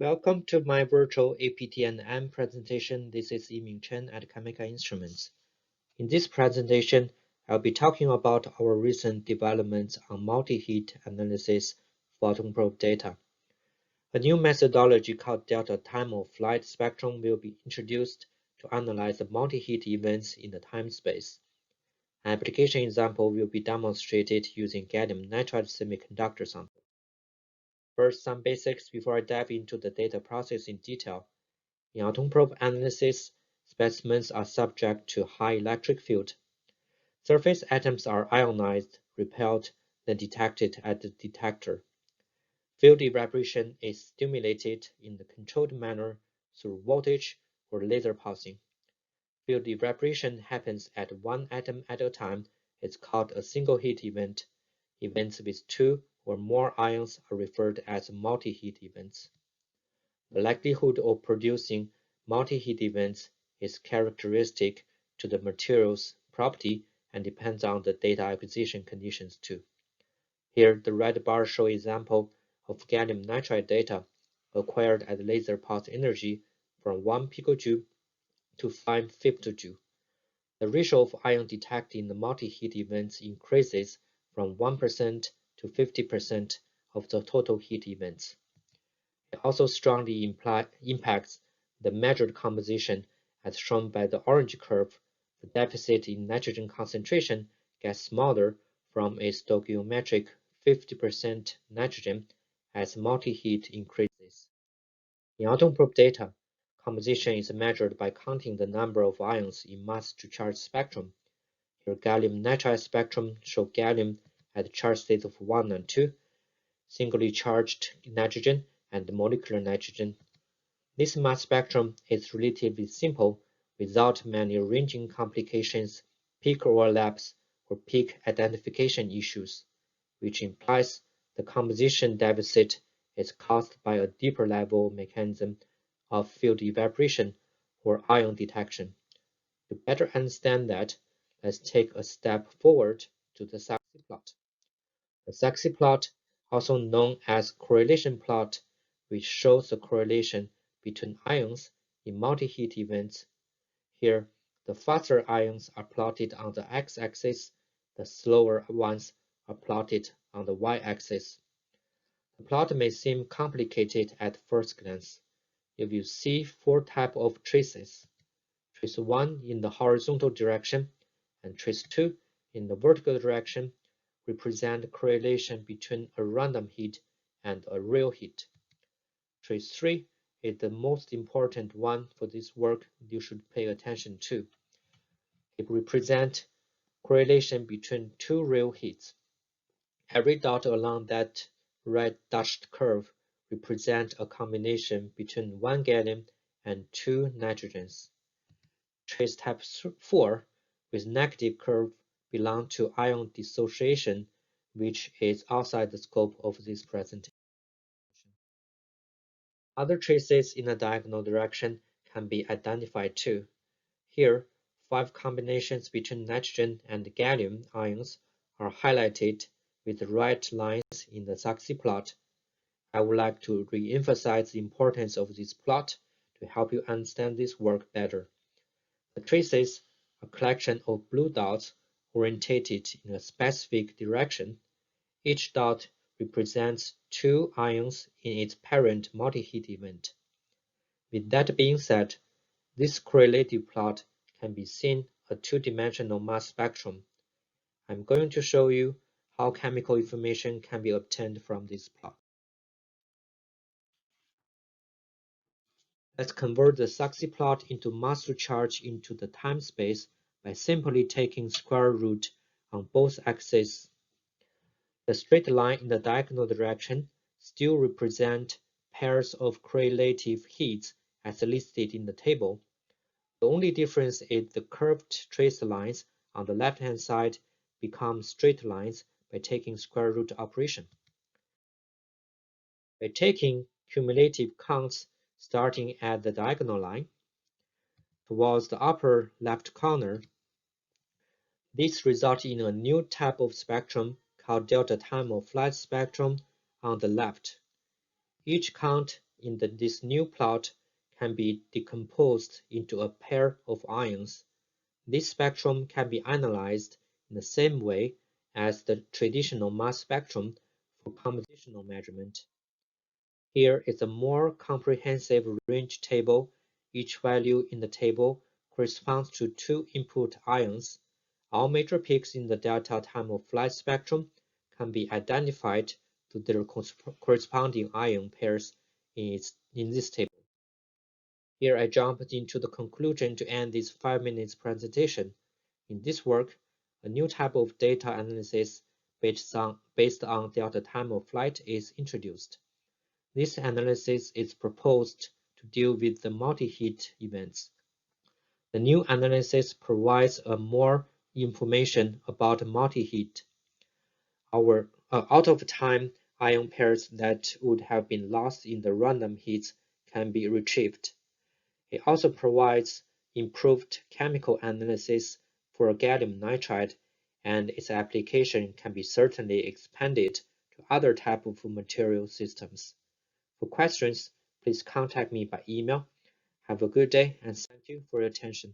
Welcome to my virtual APT&M presentation. This is Yiming Chen at Chemical Instruments. In this presentation, I'll be talking about our recent developments on multi-hit analysis for atom probe data. A new methodology called delta time of flight spectrum will be introduced to analyze the multi-hit events in the time space. An application example will be demonstrated using gallium nitride semiconductor sample. First, some basics before I dive into the data process in detail. In atom probe analysis, specimens are subject to high electric field. Surface atoms are ionized, repelled, then detected at the detector. Field evaporation is stimulated in a controlled manner through voltage or laser pulsing. Field evaporation happens at one atom at a time. It's called a single hit event. Events with two or more ions are referred as multi-hit events. The likelihood of producing multi-hit events is characteristic to the material's property and depends on the data acquisition conditions too. Here, the red bars show example of gallium nitride data acquired at laser pulse energy from 1 picojoule to 5 femtojoule. The ratio of ion detected in the multi-hit events increases from 1% to 50% of the total hit events. It also strongly impacts the measured composition as shown by the orange curve. The deficit in nitrogen concentration gets smaller from a stoichiometric 50% nitrogen as multi-hit increases. In atom probe data, composition is measured by counting the number of ions in mass-to-charge spectrum. Here, gallium nitride spectrum show gallium at charge states of 1 and 2, singly charged nitrogen, and molecular nitrogen. This mass spectrum is relatively simple without many ranging complications, peak overlaps, or peak identification issues, which implies the composition deficit is caused by a deeper level mechanism of field evaporation or ion detection. To better understand that, let's take a step forward to the Saxi plot. The Saxi plot, also known as correlation plot, which shows the correlation between ions in multi-hit events. Here, the faster ions are plotted on the x-axis, the slower ones are plotted on the y-axis. The plot may seem complicated at first glance. You will see four types of traces. Trace 1 in the horizontal direction and trace 2 in the vertical direction represent correlation between a random hit and a real hit. Trace 3 is the most important one for this work you should pay attention to. It represents correlation between two real hits. Every dot along that red dashed curve represents a combination between one gallium and two nitrogens. Trace type 4 with negative curve belong to ion dissociation, which is outside the scope of this presentation. Other traces in a diagonal direction can be identified too. Here, 5 combinations between nitrogen and gallium ions are highlighted with red lines in the Saxi plot. I would like to re-emphasize the importance of this plot to help you understand this work better. The traces are a collection of blue dots orientated in a specific direction. Each dot represents two ions in its parent multi-hit event. With that being said, this correlative plot can be seen a two-dimensional mass spectrum. I'm going to show you how chemical information can be obtained from this plot. Let's convert the Saxi plot into mass to charge into the time space by simply taking square root on both axes. The straight line in the diagonal direction still represent pairs of correlative hits as listed in the table. The only difference is the curved trace lines on the left-hand side become straight lines by taking square root operation. By taking cumulative counts starting at the diagonal line towards the upper left corner, this results in a new type of spectrum called delta time of flight spectrum on the left. Each count in this new plot can be decomposed into a pair of ions. This spectrum can be analyzed in the same way as the traditional mass spectrum for compositional measurement. Here is a more comprehensive range table. Each value in the table corresponds to two input ions. All major peaks in the delta time of flight spectrum can be identified to their corresponding ion pairs in this table. Here I jumped into the conclusion to end this 5 minutes presentation. In this work, a new type of data analysis based on delta time of flight is introduced. This analysis is proposed to deal with the multi-hit events. The new analysis provides more information about multi-hit. Our out-of-time ion pairs that would have been lost in the random hits can be retrieved. It also provides improved chemical analysis for gallium nitride, and its application can be certainly expanded to other types of material systems. For questions, please contact me by email. Have a good day and thank you for your attention.